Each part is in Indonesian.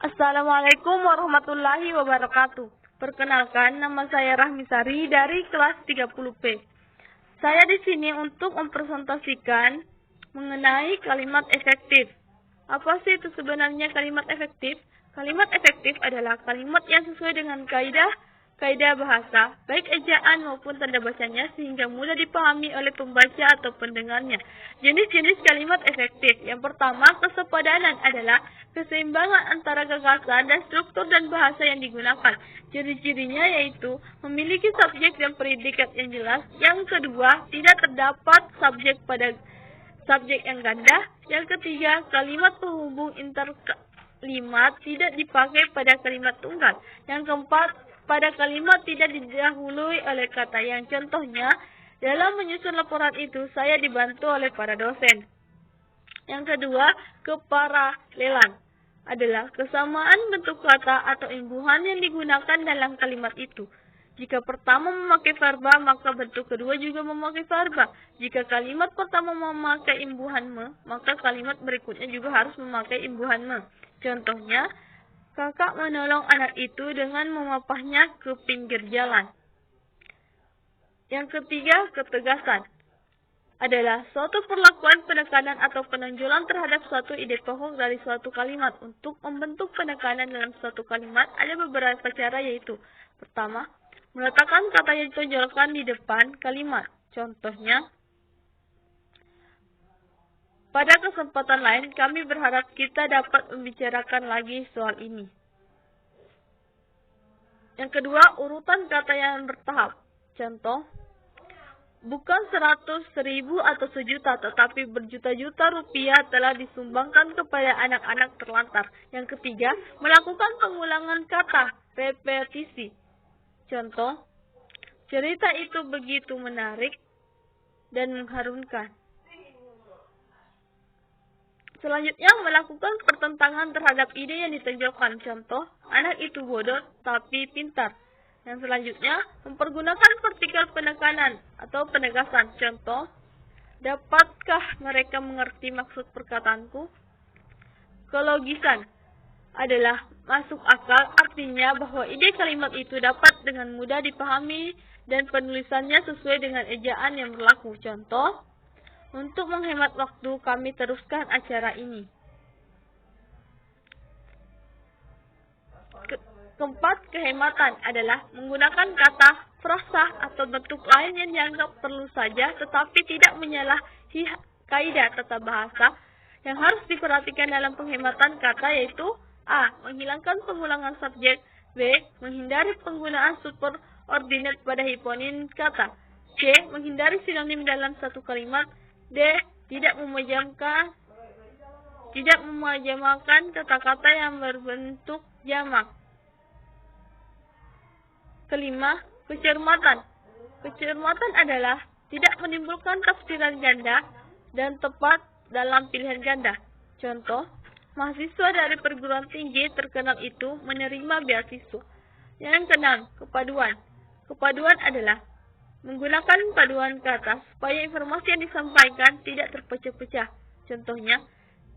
Assalamualaikum warahmatullahi wabarakatuh. Perkenalkan, nama saya Rahmisari dari kelas 30P. Saya di sini untuk mempresentasikan mengenai kalimat efektif. Apa sih itu sebenarnya kalimat efektif? Kalimat efektif adalah kalimat yang sesuai dengan kaidah bahasa, baik ejaan maupun tanda bacanya, sehingga mudah dipahami oleh pembaca atau pendengarnya. Jenis-jenis kalimat efektif. Yang pertama, kesepadanan adalah keseimbangan antara gagasan dan struktur dan bahasa yang digunakan. Ciri-cirinya yaitu memiliki subjek dan predikat yang jelas. Yang kedua, tidak terdapat subjek yang ganda. Yang ketiga, kalimat penghubung interkalimat tidak dipakai pada kalimat tunggal. Yang keempat, pada kalimat tidak didahului oleh kata yang. Contohnya, dalam menyusun laporan itu, saya dibantu oleh para dosen. Yang kedua, keparalelan adalah kesamaan bentuk kata atau imbuhan yang digunakan dalam kalimat itu. Jika pertama memakai verba, maka bentuk kedua juga memakai verba. Jika kalimat pertama memakai imbuhan me, maka kalimat berikutnya juga harus memakai imbuhan me. Contohnya, kakak menolong anak itu dengan memapahnya ke pinggir jalan. Yang ketiga, ketegasan adalah suatu perlakuan, penekanan, atau penonjolan terhadap suatu ide pokok dari suatu kalimat. Untuk membentuk penekanan dalam suatu kalimat, ada beberapa cara, yaitu: pertama, meletakkan kata yang ditonjolkan di depan kalimat. Contohnya, pada kesempatan lain, kami berharap kita dapat membicarakan lagi soal ini. Yang kedua, urutan kata yang bertahap. Contoh, bukan 100, 1000, atau sejuta, tetapi berjuta-juta rupiah telah disumbangkan kepada anak-anak terlantar. Yang ketiga, melakukan pengulangan kata, repetisi. Contoh, cerita itu begitu menarik dan mengharumkan. Selanjutnya, melakukan pertentangan terhadap ide yang ditonjolkan. Contoh, anak itu bodoh tapi pintar. Yang selanjutnya, mempergunakan partikel penekanan atau penegasan. Contoh, dapatkah mereka mengerti maksud perkataanku? Kelogisan adalah masuk akal, artinya bahwa ide kalimat itu dapat dengan mudah dipahami dan penulisannya sesuai dengan ejaan yang berlaku. Contoh, untuk menghemat waktu, kami teruskan acara ini. Keempat, kehematan adalah menggunakan kata, frasa, atau bentuk lain yang dianggap perlu saja, tetapi tidak menyalahi kaidah tata bahasa. Yang harus diperhatikan dalam penghematan kata yaitu: A. Menghilangkan pengulangan subjek. B. Menghindari penggunaan superordinat pada hiponim kata. C. Menghindari sinonim dalam satu kalimat. D. Tidak memajamakan kata-kata yang berbentuk jamak. Kelima, kecermatan. Kecermatan adalah tidak menimbulkan tafsiran ganda dan tepat dalam pilihan ganda. Contoh, mahasiswa dari perguruan tinggi terkenal itu menerima beasiswa. Yang keenam, kepaduan. Kepaduan adalah menggunakan paduan kata supaya informasi yang disampaikan tidak terpecah-pecah. Contohnya,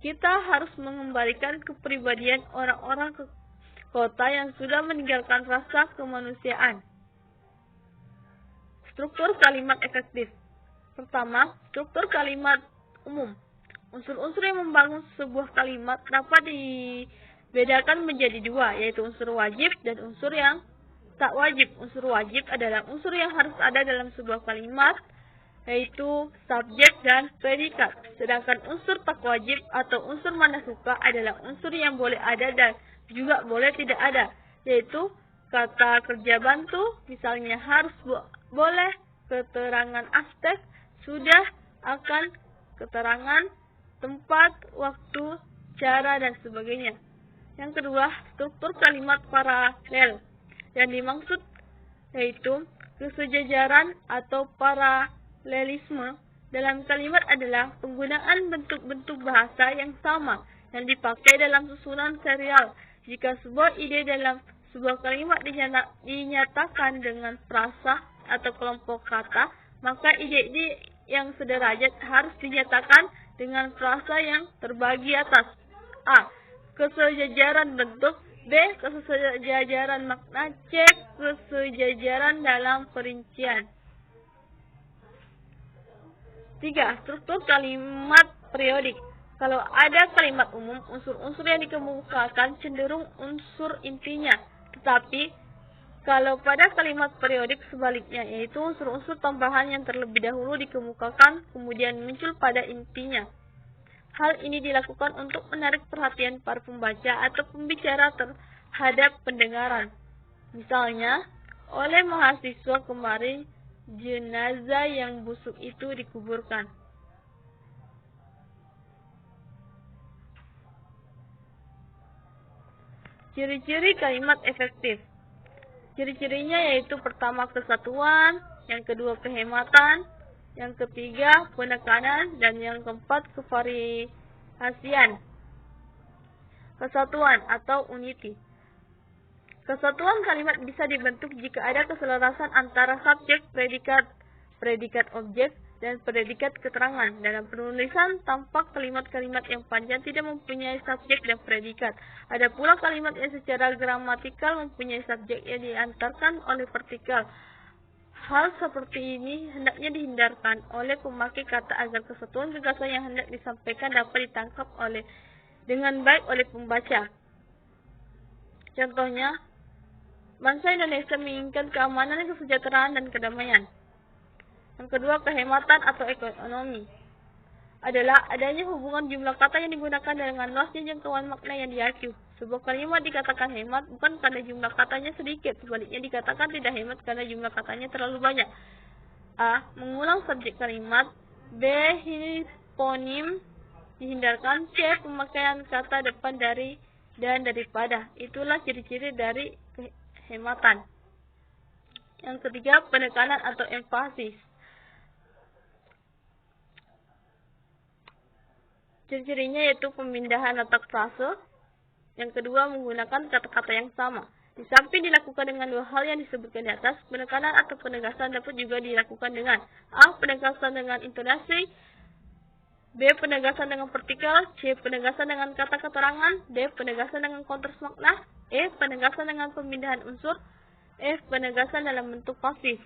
kita harus mengembalikan kepribadian orang-orang ke kota yang sudah meninggalkan rasa kemanusiaan. Struktur kalimat efektif. Pertama, struktur kalimat umum. Unsur-unsur yang membangun sebuah kalimat dapat dibedakan menjadi dua, yaitu unsur wajib dan unsur yang tak wajib. Unsur wajib adalah unsur yang harus ada dalam sebuah kalimat, yaitu subjek dan predikat. Sedangkan unsur tak wajib atau unsur mana suka adalah unsur yang boleh ada dan juga boleh tidak ada, yaitu kata kerja bantu, misalnya harus, boleh, keterangan aspek, sudah, akan, keterangan, tempat, waktu, cara, dan sebagainya. Yang kedua, struktur kalimat paralel. Yang dimaksud yaitu kesejajaran atau paralelisme dalam kalimat adalah penggunaan bentuk-bentuk bahasa yang sama yang dipakai dalam susunan serial. Jika sebuah ide dalam sebuah kalimat dinyatakan dengan frasa atau kelompok kata, maka ide-ide yang sederajat harus dinyatakan dengan frasa yang terbagi atas. A. kesejajaran bentuk, B. kesejajaran makna, C. kesejajaran dalam perincian. 3. Struktur kalimat periodik. Kalau ada kalimat umum, unsur-unsur yang dikemukakan cenderung unsur intinya. Tetapi, kalau pada kalimat periodik sebaliknya, yaitu unsur-unsur tambahan yang terlebih dahulu dikemukakan, kemudian muncul pada intinya. Hal ini dilakukan untuk menarik perhatian para pembaca atau pembicara terhadap pendengaran. Misalnya, oleh mahasiswa kemarin, jenazah yang busuk itu dikuburkan. Ciri-ciri kalimat efektif. Ciri-cirinya yaitu pertama kesatuan, yang kedua kehematan, yang ketiga penekanan, dan yang keempat kevariasian. Kesatuan atau unity. Kesatuan kalimat bisa dibentuk jika ada keselarasan antara subjek, predikat objek, dan predikat keterangan. Dalam penulisan, tampak kalimat-kalimat yang panjang tidak mempunyai subjek dan predikat. Ada pula kalimat yang secara gramatikal mempunyai subjek yang diantarkan oleh partikel. Hal seperti ini hendaknya dihindarkan oleh pemakai kata agar kesatuan gagasan yang hendak disampaikan dapat ditangkap dengan baik oleh pembaca. Contohnya, bangsa Indonesia menginginkan keamanan, kesejahteraan, dan kedamaian. Yang kedua, kehematan atau ekonomi adalah adanya hubungan jumlah kata yang digunakan dengan luasnya jangkauan makna yang diacu. Sebuah kalimat dikatakan hemat bukan karena jumlah katanya sedikit, sebaliknya dikatakan tidak hemat karena jumlah katanya terlalu banyak. A. Mengulang subjek kalimat. B. Hiponim dihindarkan. C. Pemakaian kata depan dari dan daripada. Itulah ciri-ciri dari kehematan. Yang ketiga, penekanan atau emphasis. Ciri-cirinya yaitu pemindahan letak frase. Yang kedua, menggunakan kata-kata yang sama. Di samping dilakukan dengan dua hal yang disebutkan di atas, penekanan atau penegasan dapat juga dilakukan dengan A. Penegasan dengan intonasi, B. Penegasan dengan partikel, C. Penegasan dengan kata keterangan, D. Penegasan dengan konteks makna, E. Penegasan dengan pemindahan unsur, F. Penegasan dalam bentuk pasif.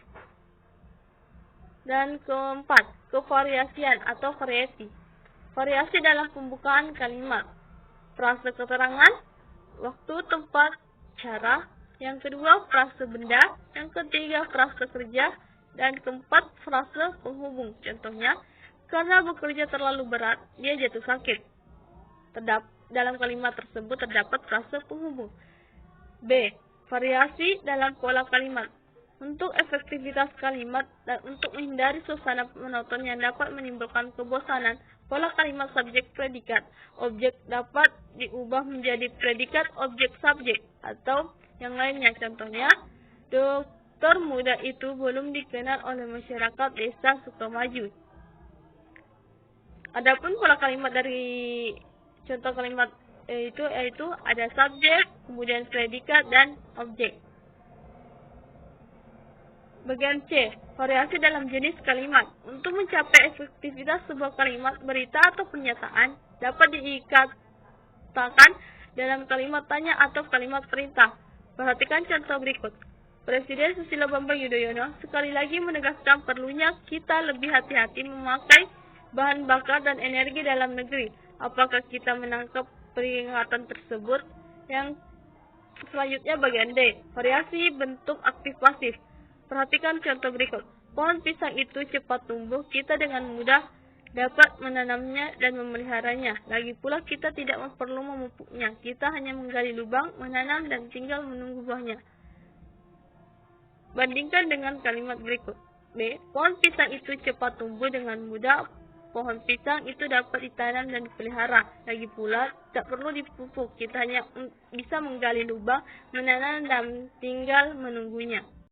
Dan keempat, kevariasian atau variasi. Variasi dalam pembukaan kalimat. Frase keterangan, waktu, tempat, cara. Yang kedua, frase benda. Yang ketiga, frase kerja. Dan keempat, frase penghubung. Contohnya, karena bekerja terlalu berat, dia jatuh sakit. Dalam kalimat tersebut terdapat frase penghubung. B. Variasi dalam pola kalimat. Untuk efektivitas kalimat dan untuk menghindari suasana monoton yang dapat menimbulkan kebosanan, pola kalimat subjek predikat objek dapat diubah menjadi predikat objek subjek atau yang lainnya. Contohnya, dokter muda itu belum dikenal oleh masyarakat desa Sukamaju. Adapun pola kalimat dari contoh kalimat yaitu ada subjek, kemudian predikat dan objek. Bagian C, variasi dalam jenis kalimat. Untuk mencapai efektivitas sebuah kalimat, berita atau pernyataan dapat diikatakan dalam kalimat tanya atau kalimat perintah. Perhatikan contoh berikut. Presiden Susilo Bambang Yudhoyono sekali lagi menegaskan perlunya kita lebih hati-hati memakai bahan bakar dan energi dalam negeri. Apakah kita menangkap peringatan tersebut? Yang selanjutnya bagian D, variasi bentuk aktif pasif. Perhatikan contoh berikut. Pohon pisang itu cepat tumbuh, kita dengan mudah dapat menanamnya dan memeliharanya. Lagi pula kita tidak perlu memupuknya, kita hanya menggali lubang, menanam dan tinggal menunggu buahnya. Bandingkan dengan kalimat berikut. B. Pohon pisang itu cepat tumbuh dengan mudah, pohon pisang itu dapat ditanam dan dipelihara. Lagi pula tak perlu dipupuk, kita hanya bisa menggali lubang, menanam dan tinggal menunggunya.